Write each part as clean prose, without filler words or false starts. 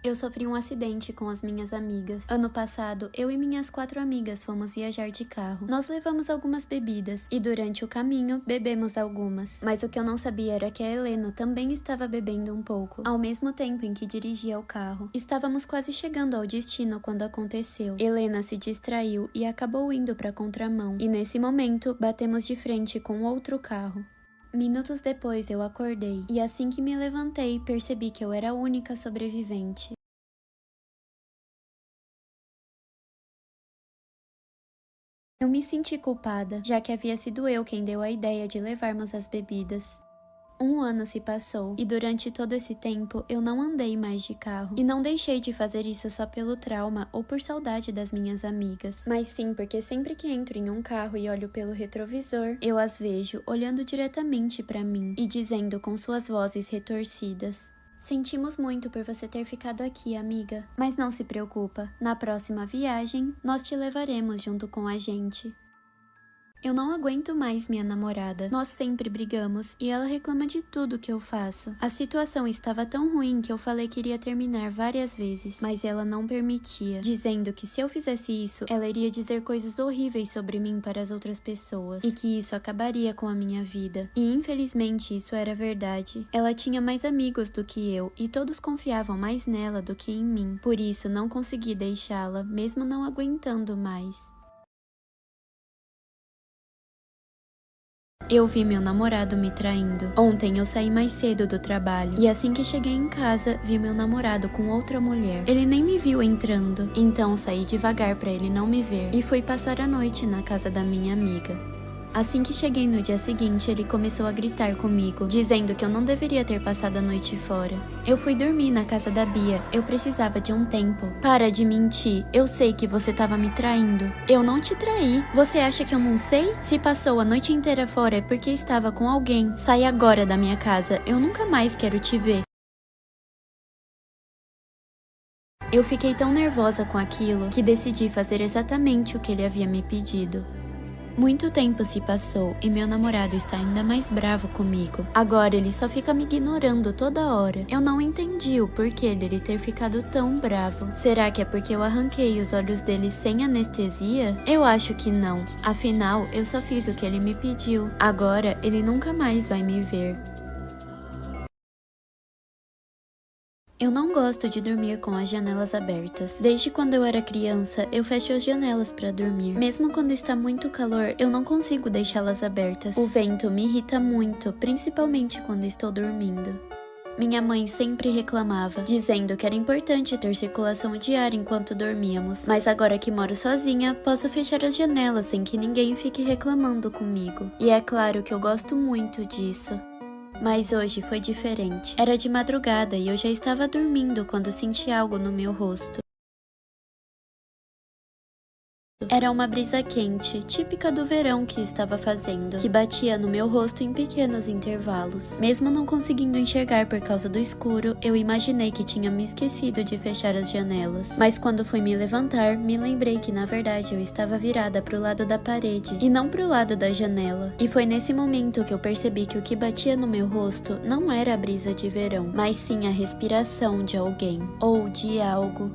Eu sofri um acidente com as minhas amigas. Ano passado, eu e minhas 4 amigas fomos viajar de carro. Nós levamos algumas bebidas e durante o caminho bebemos algumas. Mas o que eu não sabia era que a Helena também estava bebendo um pouco, ao mesmo tempo em que dirigia o carro. Estávamos quase chegando ao destino quando aconteceu. Helena se distraiu e acabou indo para a contramão. E nesse momento, batemos de frente com outro carro. Minutos depois eu acordei, e assim que me levantei, percebi que eu era a única sobrevivente. Eu me senti culpada, já que havia sido eu quem deu a ideia de levarmos as bebidas. 1 ano se passou, e durante todo esse tempo eu não andei mais de carro. E não deixei de fazer isso só pelo trauma ou por saudade das minhas amigas, mas sim porque sempre que entro em um carro e olho pelo retrovisor, eu as vejo olhando diretamente para mim e dizendo com suas vozes retorcidas: "Sentimos muito por você ter ficado aqui, amiga, mas não se preocupa, na próxima viagem nós te levaremos junto com a gente." Eu não aguento mais minha namorada. Nós sempre brigamos e ela reclama de tudo que eu faço. A situação estava tão ruim que eu falei que iria terminar várias vezes, mas ela não permitia, dizendo que se eu fizesse isso, ela iria dizer coisas horríveis sobre mim para as outras pessoas e que isso acabaria com a minha vida. E infelizmente isso era verdade. Ela tinha mais amigos do que eu e todos confiavam mais nela do que em mim. Por isso não consegui deixá-la, mesmo não aguentando mais. Eu vi meu namorado me traindo. Ontem eu saí mais cedo do trabalho e assim que cheguei em casa, vi meu namorado com outra mulher. Ele nem me viu entrando, então saí devagar para ele não me ver e fui passar a noite na casa da minha amiga. Assim que cheguei no dia seguinte, ele começou a gritar comigo, dizendo que eu não deveria ter passado a noite fora. Eu fui dormir na casa da Bia, eu precisava de um tempo. Para de mentir, eu sei que você tava me traindo. Eu não te traí. Você acha que eu não sei? Se passou a noite inteira fora é porque estava com alguém. Sai agora da minha casa, eu nunca mais quero te ver. Eu fiquei tão nervosa com aquilo que decidi fazer exatamente o que ele havia me pedido. Muito tempo se passou e meu namorado está ainda mais bravo comigo. Agora ele só fica me ignorando toda hora. Eu não entendi o porquê dele ter ficado tão bravo. Será que é porque eu arranquei os olhos dele sem anestesia? Eu acho que não. Afinal, eu só fiz o que ele me pediu. Agora ele nunca mais vai me ver. Eu não gosto de dormir com as janelas abertas. Desde quando eu era criança, eu fecho as janelas para dormir. Mesmo quando está muito calor, eu não consigo deixá-las abertas. O vento me irrita muito, principalmente quando estou dormindo. Minha mãe sempre reclamava, dizendo que era importante ter circulação de ar enquanto dormíamos. Mas agora que moro sozinha, posso fechar as janelas sem que ninguém fique reclamando comigo. E é claro que eu gosto muito disso. Mas hoje foi diferente. Era de madrugada e eu já estava dormindo quando senti algo no meu rosto. Era uma brisa quente, típica do verão que estava fazendo, que batia no meu rosto em pequenos intervalos. Mesmo não conseguindo enxergar por causa do escuro, eu imaginei que tinha me esquecido de fechar as janelas. Mas quando fui me levantar, me lembrei que na verdade eu estava virada pro lado da parede e não pro lado da janela. E foi nesse momento que eu percebi que o que batia no meu rosto não era a brisa de verão, mas sim a respiração de alguém ou de algo.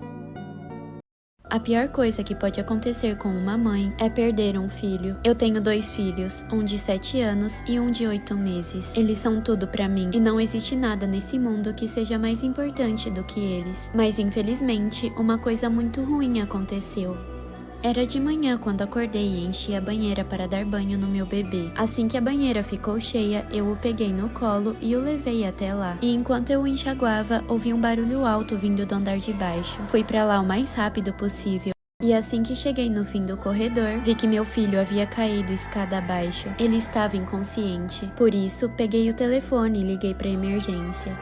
A pior coisa que pode acontecer com uma mãe é perder um filho. Eu tenho 2 filhos, um de 7 anos e um de 8 meses. Eles são tudo pra mim e não existe nada nesse mundo que seja mais importante do que eles. Mas infelizmente, uma coisa muito ruim aconteceu. Era de manhã quando acordei e enchi a banheira para dar banho no meu bebê. Assim que a banheira ficou cheia, eu o peguei no colo e o levei até lá. E enquanto eu o enxaguava, ouvi um barulho alto vindo do andar de baixo. Fui para lá o mais rápido possível. E assim que cheguei no fim do corredor, vi que meu filho havia caído escada abaixo. Ele estava inconsciente. Por isso, peguei o telefone e liguei para a emergência.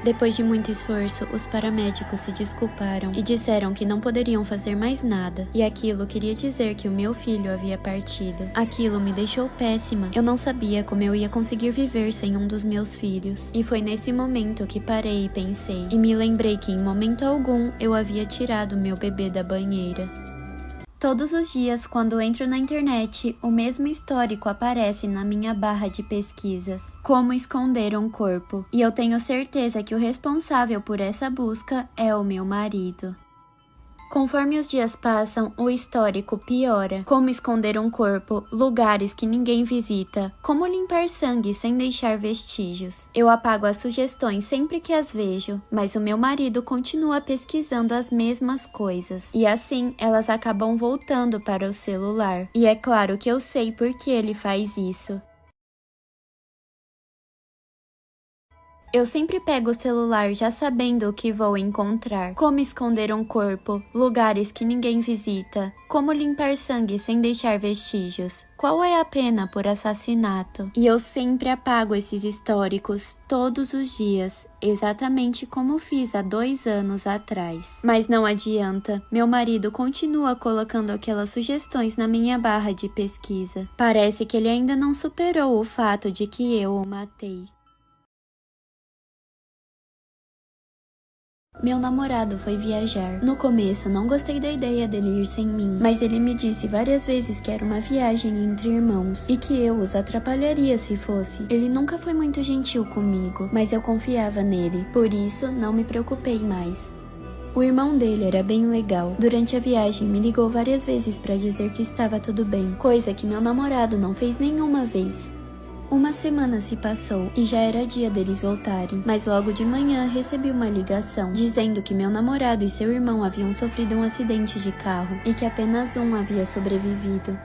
Depois de muito esforço, os paramédicos se desculparam e disseram que não poderiam fazer mais nada. E aquilo queria dizer que o meu filho havia partido. Aquilo me deixou péssima. Eu não sabia como eu ia conseguir viver sem um dos meus filhos. E foi nesse momento que parei e pensei. E me lembrei que em momento algum eu havia tirado meu bebê da banheira. Todos os dias, quando entro na internet, o mesmo histórico aparece na minha barra de pesquisas. Como esconder um corpo. E eu tenho certeza que o responsável por essa busca é o meu marido. Conforme os dias passam, o histórico piora. Como esconder um corpo, lugares que ninguém visita, como limpar sangue sem deixar vestígios. Eu apago as sugestões sempre que as vejo, mas o meu marido continua pesquisando as mesmas coisas. E assim, elas acabam voltando para o celular. E é claro que eu sei por que ele faz isso. Eu sempre pego o celular já sabendo o que vou encontrar. Como esconder um corpo, lugares que ninguém visita, como limpar sangue sem deixar vestígios. Qual é a pena por assassinato? E eu sempre apago esses históricos, todos os dias, exatamente como fiz há 2 anos atrás. Mas não adianta, meu marido continua colocando aquelas sugestões na minha barra de pesquisa. Parece que ele ainda não superou o fato de que eu o matei. Meu namorado foi viajar. No começo, não gostei da ideia dele ir sem mim, mas ele me disse várias vezes que era uma viagem entre irmãos e que eu os atrapalharia se fosse. Ele nunca foi muito gentil comigo, mas eu confiava nele, por isso não me preocupei mais. O irmão dele era bem legal. Durante a viagem, me ligou várias vezes para dizer que estava tudo bem, coisa que meu namorado não fez nenhuma vez. Uma semana se passou e já era dia deles voltarem, mas logo de manhã recebi uma ligação dizendo que meu namorado e seu irmão haviam sofrido um acidente de carro e que apenas um havia sobrevivido.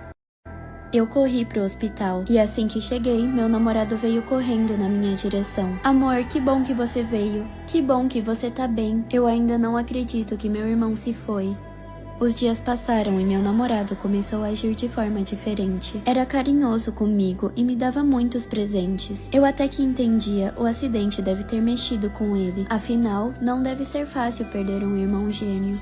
Eu corri pro hospital e assim que cheguei, meu namorado veio correndo na minha direção. Amor, que bom que você veio. Que bom que você tá bem. Eu ainda não acredito que meu irmão se foi. Os dias passaram e meu namorado começou a agir de forma diferente. Era carinhoso comigo e me dava muitos presentes. Eu até que entendia, o acidente deve ter mexido com ele. Afinal, não deve ser fácil perder um irmão gêmeo.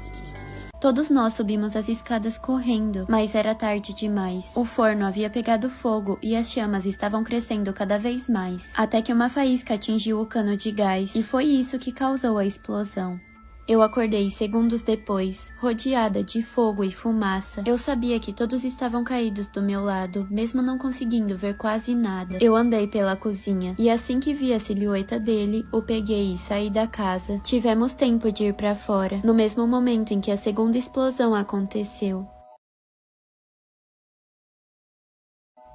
Todos nós subimos as escadas correndo, mas era tarde demais. O forno havia pegado fogo e as chamas estavam crescendo cada vez mais, até que uma faísca atingiu o cano de gás, e foi isso que causou a explosão. Eu acordei segundos depois, rodeada de fogo e fumaça. Eu sabia que todos estavam caídos do meu lado, mesmo não conseguindo ver quase nada. Eu andei pela cozinha, e assim que vi a silhueta dele, o peguei e saí da casa. Tivemos tempo de ir pra fora, no mesmo momento em que a segunda explosão aconteceu.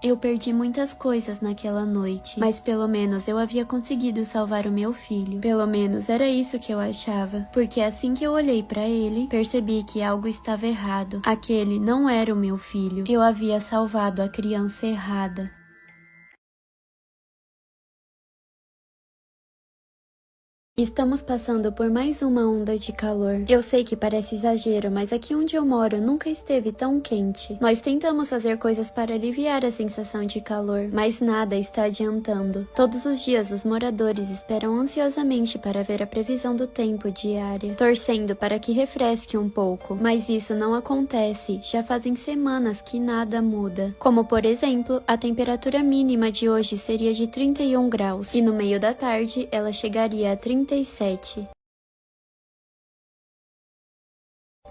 Eu perdi muitas coisas naquela noite, mas pelo menos eu havia conseguido salvar o meu filho. Pelo menos era isso que eu achava, porque assim que eu olhei pra ele, percebi que algo estava errado. Aquele não era o meu filho. Eu havia salvado a criança errada. Estamos passando por mais uma onda de calor. Eu sei que parece exagero, mas aqui onde eu moro nunca esteve tão quente. Nós tentamos fazer coisas para aliviar a sensação de calor, mas nada está adiantando. Todos os dias os moradores esperam ansiosamente para ver a previsão do tempo diária, torcendo para que refresque um pouco. Mas isso não acontece, já fazem semanas que nada muda. Como por exemplo, a temperatura mínima de hoje seria de 31 graus, e no meio da tarde ela chegaria a 37.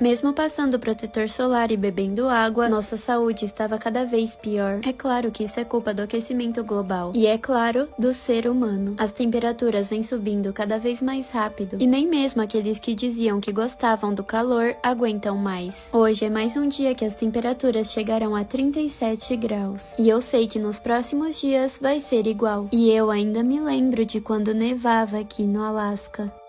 Mesmo passando protetor solar e bebendo água, nossa saúde estava cada vez pior. É claro que isso é culpa do aquecimento global. E é claro, do ser humano. As temperaturas vêm subindo cada vez mais rápido. E nem mesmo aqueles que diziam que gostavam do calor aguentam mais. Hoje é mais um dia que as temperaturas chegarão a 37 graus. E eu sei que nos próximos dias vai ser igual. E eu ainda me lembro de quando nevava aqui no Alasca.